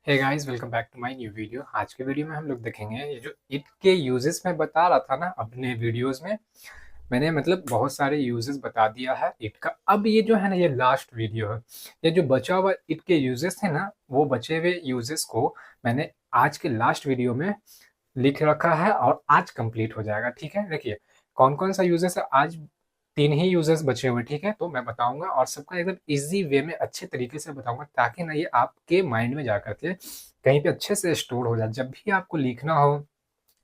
Hey guys, welcome back to my new video. आज के video में हम लोग देखेंगे ये जो इट के यूजेस मैं बता रहा था ना अपने वीडियोस में। मैंने मतलब बहुत सारे यूजेस बता दिया है इट का। अब ये जो है ना, ये लास्ट वीडियो है। ये जो बचा हुआ इट के यूजेस है ना, वो बचे हुए यूजेस को मैंने आज के लास्ट वीडियो में लिख रखा है और आज कंप्लीट हो जाएगा। ठीक है, देखिए कौन कौन सा यूजेस है। आज तीन ही यूजर्स बचे हुए, ठीक है, तो मैं बताऊंगा और सबका एकदम इजी वे में अच्छे तरीके से बताऊंगा, ताकि ना ये आपके माइंड में जा करके कहीं पे अच्छे से स्टोर हो जाए। जब भी आपको लिखना हो,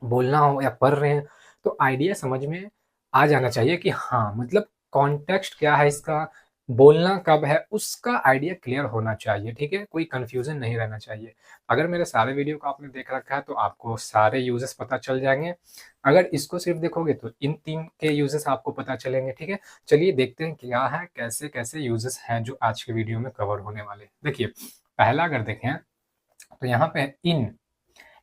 बोलना हो या पढ़ रहे हैं, तो आइडिया समझ में आ जाना चाहिए कि हाँ, मतलब कॉन्टेक्स्ट क्या है इसका, बोलना कब है, उसका आइडिया क्लियर होना चाहिए। ठीक है, कोई कंफ्यूजन नहीं रहना चाहिए। अगर मेरे सारे वीडियो को आपने देख रखा है तो आपको सारे यूजेस पता चल जाएंगे। अगर इसको सिर्फ देखोगे तो इन तीन के यूजेस आपको पता चलेंगे। ठीक है, चलिए देखते हैं क्या है, कैसे कैसे यूजेस हैं जो आज के वीडियो में कवर होने वाले। देखिए, पहला अगर देखें तो यहाँ पे इन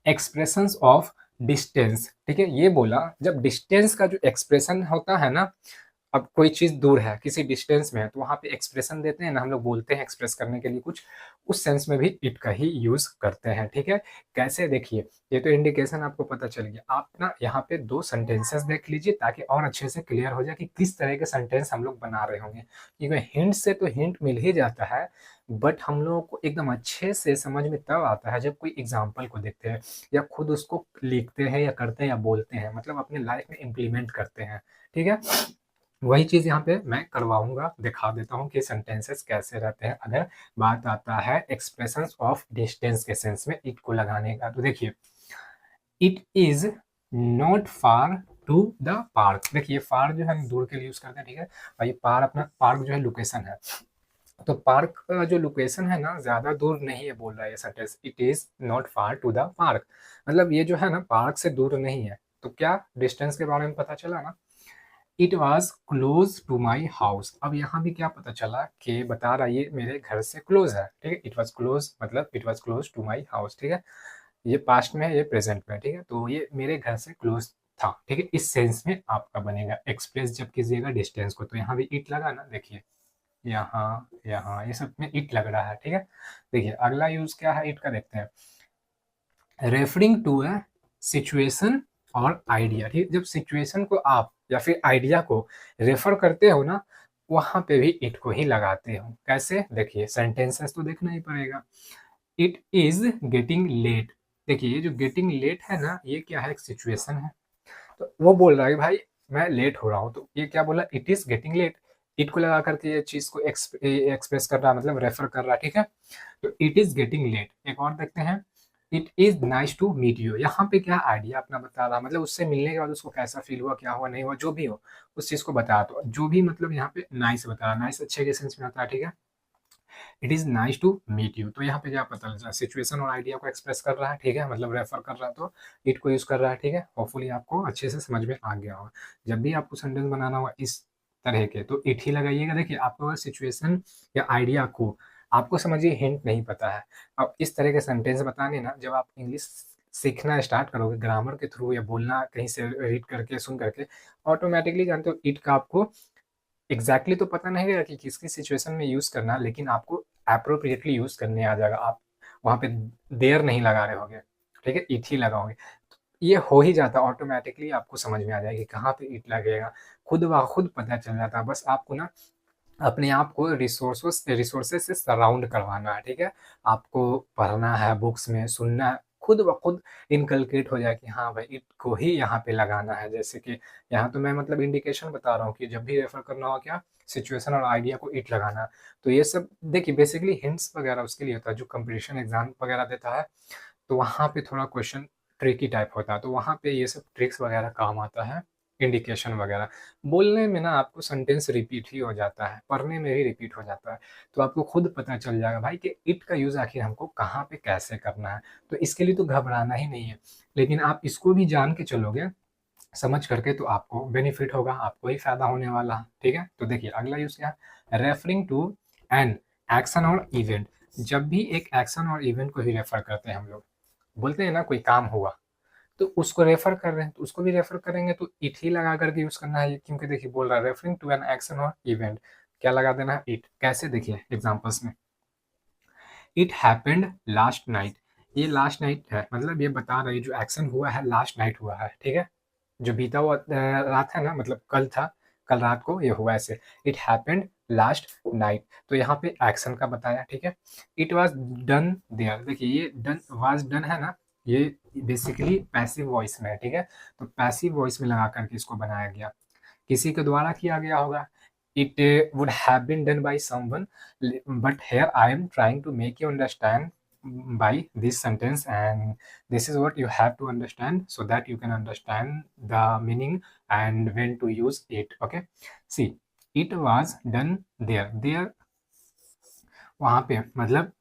एक्सप्रेशंस ऑफ डिस्टेंस। ठीक है, ये बोला जब डिस्टेंस का जो एक्सप्रेशन होता है ना, अब कोई चीज दूर है, किसी डिस्टेंस में है, तो वहां पे एक्सप्रेशन देते हैं ना, हम लोग बोलते हैं एक्सप्रेस करने के लिए कुछ, उस सेंस में भी इट का ही यूज करते हैं। ठीक है, कैसे देखिए, ये तो इंडिकेशन आपको पता चल गया। आप ना यहाँ पे दो सेंटेंसेस देख लीजिए ताकि और अच्छे से क्लियर हो जाए कि किस तरह के सेंटेंस हम लोग बना रहे होंगे। क्योंकि हिंट से तो हिंट मिल ही जाता है, बट हम लोगों को एकदम अच्छे से समझ में तब आता है जब कोई एग्जाम्पल को देखते हैं या खुद उसको लिखते हैं या करते हैं या बोलते हैं, मतलब अपने लाइफ में इम्प्लीमेंट करते हैं। ठीक है, वही चीज यहाँ पे मैं करवाऊंगा, दिखा देता हूँ कि सेंटेंसेस कैसे रहते हैं अगर बात आता है एक्सप्रेशंस ऑफ डिस्टेंस के सेंस में इट को लगाने का। तो देखिए, it is not far to the park. देखिए, फार जो है हम दूर के लिए यूज करते हैं, ठीक है, और ये पार अपना पार्क जो है लोकेशन है। तो पार्क का जो लोकेशन है ना, ज्यादा दूर नहीं है बोल रहा है ये sentence, it is not far to the park. मतलब ये जो है ना, पार्क से दूर नहीं है। तो क्या डिस्टेंस के बारे में पता चला ना, it was close to my house. अब यहाँ भी क्या पता चला कि बता रहा है ये मेरे घर से क्लोज है। ठीक है, इट वॉज क्लोज मतलब it was close to my house. ठीक है, ये पास्ट में है, ये प्रेजेंट में है। ठीक है, तो ये मेरे घर से क्लोज था। ठीक है, इस सेंस में आपका बनेगा एक्सप्रेस जब कीजिएगा डिस्टेंस को। तो यहाँ भी इट लगा ना, देखिए यहाँ यहाँ ये सब में इट लग रहा है। ठीक है, देखिए अगला यूज क्या है इट का, देखते हैं। रेफरिंग टू अ सिचुएशन और आइडिया। ठीक है, जब सिचुएशन को आप या फिर आइडिया को रेफर करते हो ना, वहां पे भी इट को ही लगाते हो। कैसे, देखिए सेंटेंसेस तो देखना ही पड़ेगा। It is getting late. देखिए, ये जो गेटिंग लेट है ना, ये क्या है, एक सिचुएशन है। तो वो बोल रहा है कि भाई मैं लेट हो रहा हूँ, तो ये क्या बोला, it is getting late. It को लगा करके ये चीज को एक्सप्रेस कर रहा है, मतलब रेफर कर रहा है। ठीक है, तो इट इज गेटिंग लेट। एक और देखते हैं, it is nice to meet you. यहाँ पे क्या आइडिया अपना बता रहा, मतलब उससे मिलने के बाद उसको कैसा फील हुआ, क्या हुआ, नहीं हुआ, जो भी हो उस चीज को बता। तो जो भी मतलब यहाँ पे नाइस बता रहा, नाइस अच्छे के सेंस में आता है। ठीक है, it is nice to meet you, तो यहाँ पे क्या पता चल रहा है, सिचुएशन और आइडिया को एक्सप्रेस कर रहा है। ठीक है, मतलब रेफर कर रहा है, तो इट को यूज कर रहा है। ठीक है, होपफुली आपको अच्छे से समझ में आ गया होगा। जब भी आपको सेंटेंस बनाना होगा इस तरह के, तो इट ही लगाइएगा। देखिए, आपको अगर सिचुएशन या आइडिया को आपको समझिए हिंट नहीं पता है, अब इस तरह के सेंटेंस बताने ना, जब आप इंग्लिश सीखना स्टार्ट करोगे ग्रामर के थ्रू या बोलना कहीं से रीड करके सुन करके, ऑटोमेटिकली जानते हो इट का आपको एग्जैक्टली तो पता नहीं रहेगा कि किसकी सिचुएशन में यूज करना है, लेकिन आपको अप्रोप्रिएटली यूज करने आ जाएगा। आप वहां पे देर नहीं लगा रहे होगे। ठीक है, इट ही लगाओगे, तो ये हो ही जाता है ऑटोमेटिकली, आपको समझ में आ जाएगा कि कहाँ पे इट लगेगा। खुद ब खुद पता चल जाता है। बस आपको ना अपने आप को रिसोर्सेज से सराउंड करवाना है। ठीक है, आपको पढ़ना है, बुक्स में सुनना है, खुद ब खुद इनकलकेट हो जाए कि हाँ भाई इट को ही यहाँ पे लगाना है। जैसे कि यहाँ तो मैं मतलब इंडिकेशन बता रहा हूँ कि जब भी रेफर करना हो क्या, सिचुएशन और आइडिया को इट लगाना है। तो ये सब देखिए बेसिकली हिंट्स वगैरह उसके लिए होता है जो कंपटीशन एग्जाम वगैरह देता है, तो वहाँ पे थोड़ा क्वेश्चन ट्रिकी टाइप होता है, तो वहाँ पे ये सब ट्रिक्स वगैरह काम आता है, इंडिकेशन वगैरह। बोलने में ना आपको सेंटेंस रिपीट ही हो जाता है, पढ़ने में भी रिपीट हो जाता है, तो आपको खुद पता चल जाएगा भाई कि इट का यूज आखिर हमको कहाँ पे कैसे करना है। तो इसके लिए तो घबराना ही नहीं है, लेकिन आप इसको भी जान के चलोगे समझ करके, तो आपको बेनिफिट होगा, आपको ही फायदा होने वाला है। ठीक है, तो देखिए अगला यूज क्या है, रेफरिंग टू एन एक्शन और इवेंट। जब भी एक एक्शन और इवेंट को ही रेफर करते हैं हम लोग, बोलते हैं ना कोई काम हुआ, तो उसको रेफर कर रहे हैं, तो उसको भी रेफर करेंगे तो इट ही लगा करके यूज करना है, क्योंकि देखिए बोल रहा है रेफरिंग टू एन एक्शन और इवेंट, क्या लगा देना है, इट। कैसे, देखिए एग्जांपल्स में, इट हैपेंड लास्ट नाइट। ये लास्ट नाइट है, मतलब ये बता रही जो एक्शन हुआ है लास्ट नाइट हुआ है, ठीक है। जो बीता हुआ रात है ना, मतलब कल था, कल रात को ये हुआ ऐसे, इट हैपेंड लास्ट नाइट। तो यहाँ पे एक्शन का बताया, ठीक है। इट वाज डन देयर, देखिए ये डन वाज डन है ना, ये बेसिकली पैसिव वॉइस में है, ठीक है। तो पैसिव वॉइस में लगा करके इसको बनाया गया, किसी के द्वारा किया गया होगा। It would have been done by someone, but here I am trying to make you understand by this sentence, and this is what you have to understand so that you can understand the meaning and when to use it. Okay, see, it was done there वहां पे मतलब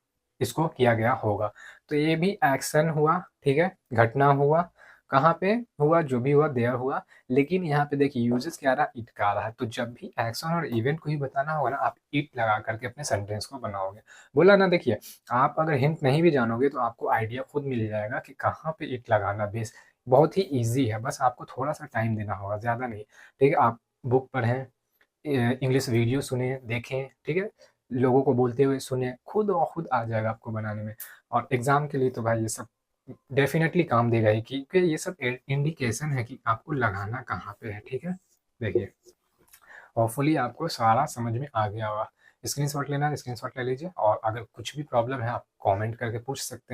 इसको किया गया होगा। तो ये भी एक्शन हुआ, ठीक है, घटना हुआ, कहाँ पे हुआ, जो भी हुआ देयर हुआ। लेकिन यहाँ पे देखिए यूजेस क्या रहा, इट का रहा है। तो जब भी एक्शन और इवेंट को ही बताना होगा ना, आप इट लगा करके अपने सेंटेंस को बनाओगे। बोला ना, देखिए आप अगर हिंट नहीं भी जानोगे तो आपको आइडिया खुद मिल जाएगा कि कहाँ पे इट लगाना। बेस बहुत ही ईजी है, बस आपको थोड़ा सा टाइम देना होगा, ज़्यादा नहीं, ठीक है। आप बुक पढ़ें, इंग्लिश वीडियो सुने, देखें, ठीक है, लोगों को बोलते हुए सुने, खुद और खुद आ जाएगा आपको बनाने में। और एग्ज़ाम के लिए तो भाई ये सब डेफिनेटली काम देगा ही, क्योंकि ये सब इंडिकेशन है कि आपको लगाना कहाँ पे है, ठीक है। देखिए होपफुली आपको सारा समझ में आ गया होगा। स्क्रीनशॉट लेना है स्क्रीनशॉट ले लीजिए, और अगर कुछ भी प्रॉब्लम है आप कमेंट करके पूछ सकते हैं।